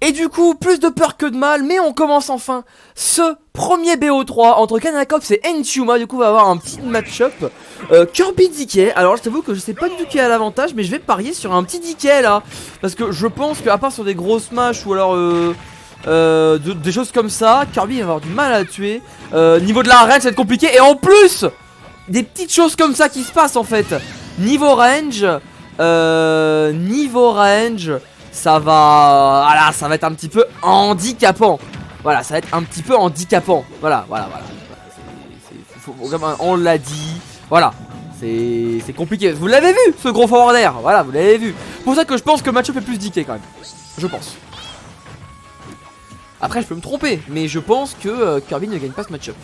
Et du coup, plus de peur que de mal, mais on commence enfin ce premier BO3 entre Canacops et Enchuma. Du coup, on va avoir un petit match-up. Kirby DK. Alors, je t'avoue que je sais pas du tout qui a l'avantage, mais je vais parier sur un petit DK là. Parce que je pense qu'à part sur des gros smash ou alors des choses comme ça, Kirby va avoir du mal à la tuer. Niveau de la range, ça va être compliqué. Et en plus, des petites choses comme ça qui se passent en fait. Niveau range, ça va, voilà, ça va être un petit peu handicapant. Voilà, ça va être un petit peu handicapant. Voilà. On l'a dit. Voilà, c'est compliqué. Vous l'avez vu, ce gros forward air. Voilà, vous l'avez vu. Pour ça que je pense que le match-up est plus diqué quand même. Je pense. Après, je peux me tromper, mais je pense que Kirby ne gagne pas ce match-up.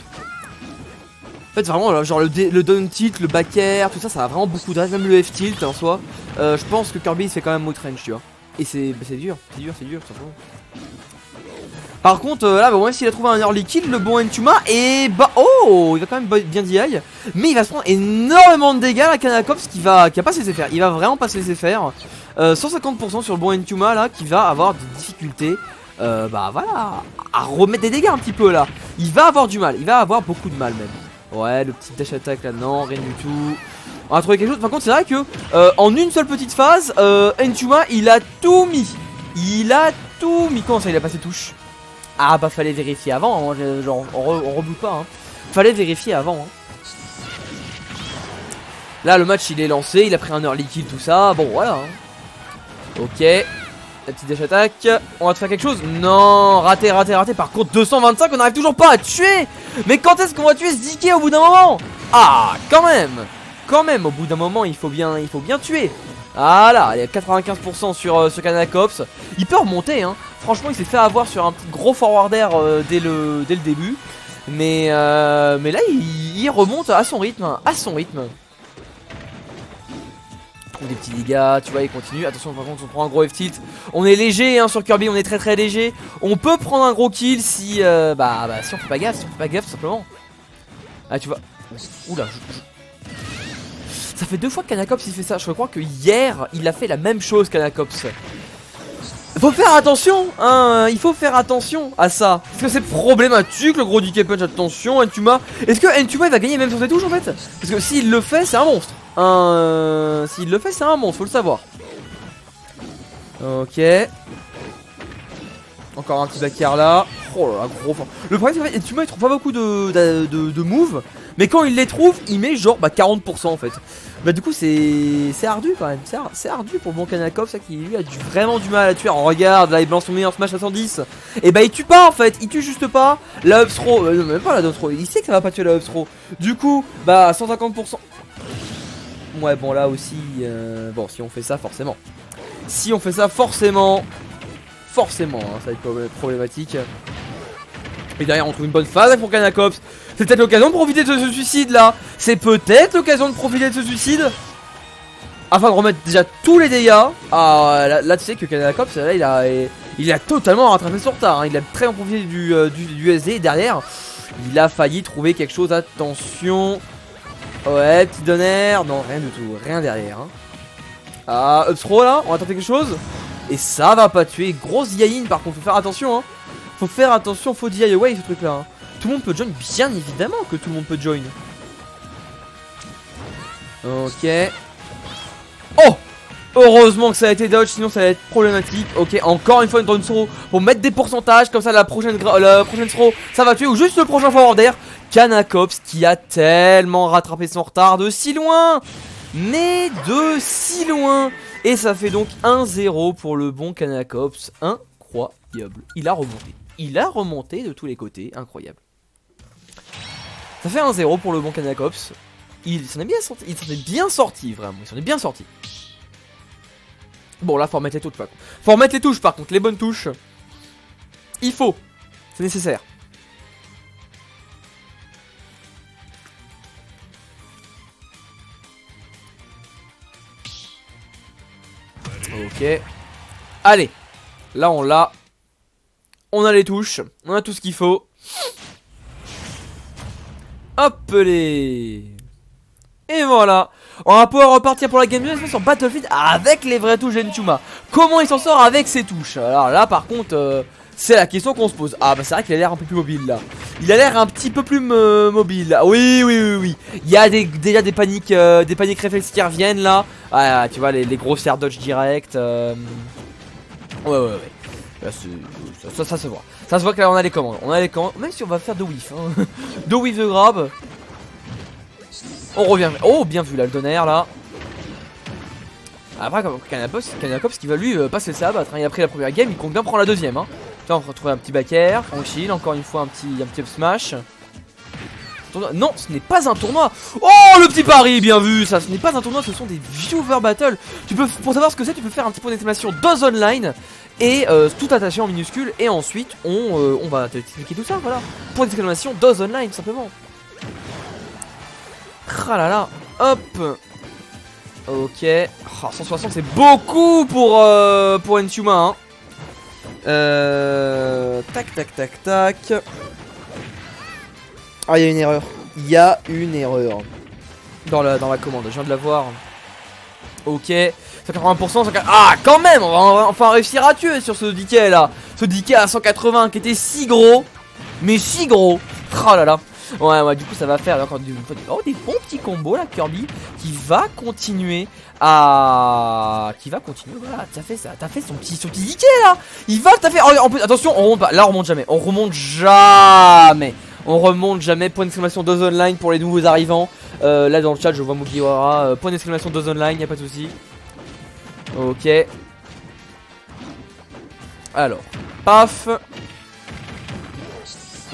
En fait, vraiment, genre le down tilt, le back air, tout ça, ça a vraiment beaucoup de rage. Même le F tilt en soi. Je pense que Kirby il se fait quand même outrange, tu vois. Et c'est dur, simplement. Par contre, là, bah, même s'il a trouvé un early kill, le bon Enchuma, et bah, oh, il va quand même bien DI. Mais il va se prendre énormément de dégâts, la Canacops, qui a pas se laisser faire. Il va vraiment pas se laisser faire. 150% sur le bon Enchuma, là, qui va avoir des difficultés. Bah voilà, à remettre des dégâts un petit peu là. Il va avoir du mal, il va avoir beaucoup de mal même. Ouais, le petit dash attack là, non, rien du tout. On va trouver quelque chose. Par contre, c'est vrai que en une seule petite phase, Enchuma il a tout mis. Comment ça, il a passé touche? Ah, bah fallait vérifier avant. Hein. Genre, on reboot pas. Hein. Fallait vérifier avant. Hein. Là, le match il est lancé. Il a pris un early kill, tout ça. Bon, voilà. Hein. Ok. La petite dash attack. On va te faire quelque chose? Non, raté. Par contre, 225, on n'arrive toujours pas à tuer. Mais quand est-ce qu'on va tuer ce DK au bout d'un moment? Ah, quand même, au bout d'un moment, il faut bien tuer. Voilà, il y a 95% sur Canacops. Il peut remonter, hein. Franchement, il s'est fait avoir sur un petit gros forward air dès le début. Mais là, il remonte à son rythme. Des petits dégâts, tu vois, il continue. Attention, par contre, on prend un gros F-tilt. On est léger hein, sur Kirby, on est très léger. On peut prendre un gros kill si si on fait pas gaffe, tout simplement. Ah, tu vois. Oula, ça fait 2 fois que Canacops il fait ça. Je crois que hier, il a fait la même chose, Canacops. Faut faire attention, hein, il faut faire attention à ça. Parce que c'est problématique le gros DK punch, attention, Enchuma. Est-ce que Enchuma il va gagner même sur ses touches en fait? Parce que s'il le fait, c'est un monstre. S'il le fait, c'est un monstre, faut le savoir. Ok. Encore un petit backer là. Oh là là, gros. Le problème c'est que Enchuma il trouve pas beaucoup de moves. Mais quand il les trouve, il met genre 40% en fait. Bah du coup c'est ardu quand même. C'est ardu pour le bon Canacops ça qui lui a vraiment du mal à tuer. Alors, regarde là il balance son meilleur smash à 110. Et bah il tue pas en fait. Il tue juste pas. La up throw. Même pas la down throw. Il sait que ça va pas tuer la up throw. Du coup bah 150%. Ouais bon là aussi bon si on fait ça forcément. Forcément hein, ça va être problématique. Et derrière on trouve une bonne phase pour Canacops. C'est peut-être l'occasion de profiter de ce suicide là. Afin de remettre déjà tous les dégâts. Ah là tu sais que Canacops là il a totalement rattrapé son retard hein. Il a très bien profité du SD. Et derrière il a failli trouver quelque chose. Attention. Ouais petit donner. Non rien du tout. Rien derrière hein. Ah up throw là. On va tenter quelque chose. Et ça va pas tuer. Grosse Yain par contre faut faire attention hein. Faut DI away ce truc là hein. Tout le monde peut join, bien évidemment que tout le monde peut join. Ok. Oh, heureusement que ça a été dodge, sinon ça va être problématique. Ok, encore une fois une drone throw pour mettre des pourcentages. Comme ça la prochaine throw, ça va tuer. Ou juste le prochain forward air. Canacops qui a tellement rattrapé son retard de si loin. Mais de si loin. Et ça fait donc 1-0 pour le bon Canacops. Incroyable. Il a remonté de tous les côtés. Incroyable. Ça fait 1-0 pour le bon Canacops. Il s'en est bien sorti, vraiment. Il s'en est bien sorti. Bon, là, faut remettre les touches, par contre. Faut remettre les touches, par contre. Les bonnes touches. Il faut. C'est nécessaire. Ok. Allez. Là, on l'a. On a les touches. On a tout ce qu'il faut. Hop les. Et voilà. On va pouvoir repartir pour la game 2 sur Battlefield avec les vraies touches Entuma. Comment il s'en sort avec ses touches? Alors là par contre c'est la question qu'on se pose. Ah bah c'est vrai qu'il a l'air un peu plus mobile là. Il a l'air un petit peu plus mobile. Oui. Il y a déjà des paniques réflexes qui reviennent là. Ah tu vois les grosses air dodge direct. Ouais. Là, ça se voit. Ça se voit que là on a les commandes. Même si on va faire 2 whiffs. Hein. 2 whiffs de grab. On revient. Oh bien vu là le donner là. Après Canacops qui va lui passer le abattre. Hein. Il a pris la première game, il compte bien prendre la deuxième. Hein. Là on va retrouver un petit back air, tranquille, encore une fois un petit up smash. Non, ce n'est pas un tournoi. Oh le petit pari, bien vu ça. Ce n'est pas un tournoi, ce sont des viewer battle. Pour savoir ce que c'est, tu peux faire un petit point d'exclamation DOS online et tout attaché en minuscule. Et ensuite on va t'expliquer tout ça, voilà. Point d'exclamation DOS online, tout simplement. Ah là là, hop. Ok, oh, 160 c'est beaucoup pour Entuma. Hein. Tac. Ah, il y a une erreur. Il y a une erreur dans la commande, je viens de la voir. Ok, 180%, ah quand même, on va enfin réussir à tuer sur ce DK là. Ce DK à 180 qui était si gros. Mais si gros. Oh là là. Ouais, du coup ça va faire encore des bons petits combos là, Kirby qui va continuer voilà, t'as fait ça, t'as fait son petit DK là. Il va, t'as fait, en plus, attention, on remonte pas, là on remonte jamais, point d'exclamation DOS online pour les nouveaux arrivants. Là dans le chat je vois Mugiwara, point d'exclamation DOS online, y a pas de souci. Ok. Alors, paf.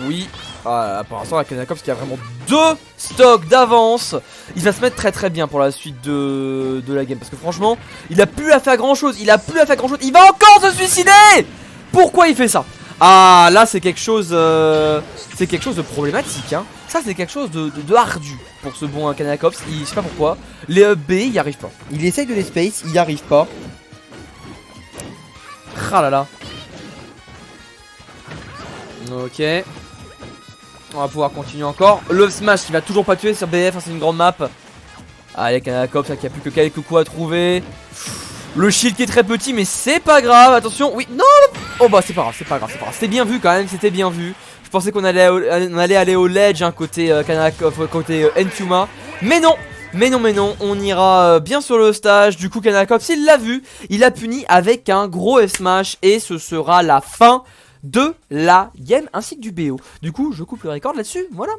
Oui. Ah, pour l'instant la Canacops qui a vraiment 2 stocks d'avance. Il va se mettre très bien pour la suite de la game. Parce que franchement il a plus à faire grand chose. Il va encore se suicider. Pourquoi il fait ça? Ah là c'est quelque chose de problématique hein. Ça c'est quelque chose de ardu pour ce bon Canacops. Je sais pas pourquoi. Les up B il y arrive pas. Il essaye de les space, il y arrive pas. Ah là là. Ok. On va pouvoir continuer encore. Love Smash qui va toujours pas tuer sur BF, hein, c'est une grande map. Allez, Canacops qui a plus que quelques coups à trouver. Le shield qui est très petit, mais c'est pas grave. Attention, oui, non. Oh bah c'est pas grave. C'était bien vu quand même, c'était bien vu. Je pensais qu'on allait aller au ledge hein, côté côté Entuma. Mais non, on ira bien sur le stage. Du coup, Canacops, il l'a vu. Il a puni avec un gros F-Smash. Et ce sera la fin de la game ainsi que du BO. Du coup je coupe le record là-dessus, voilà.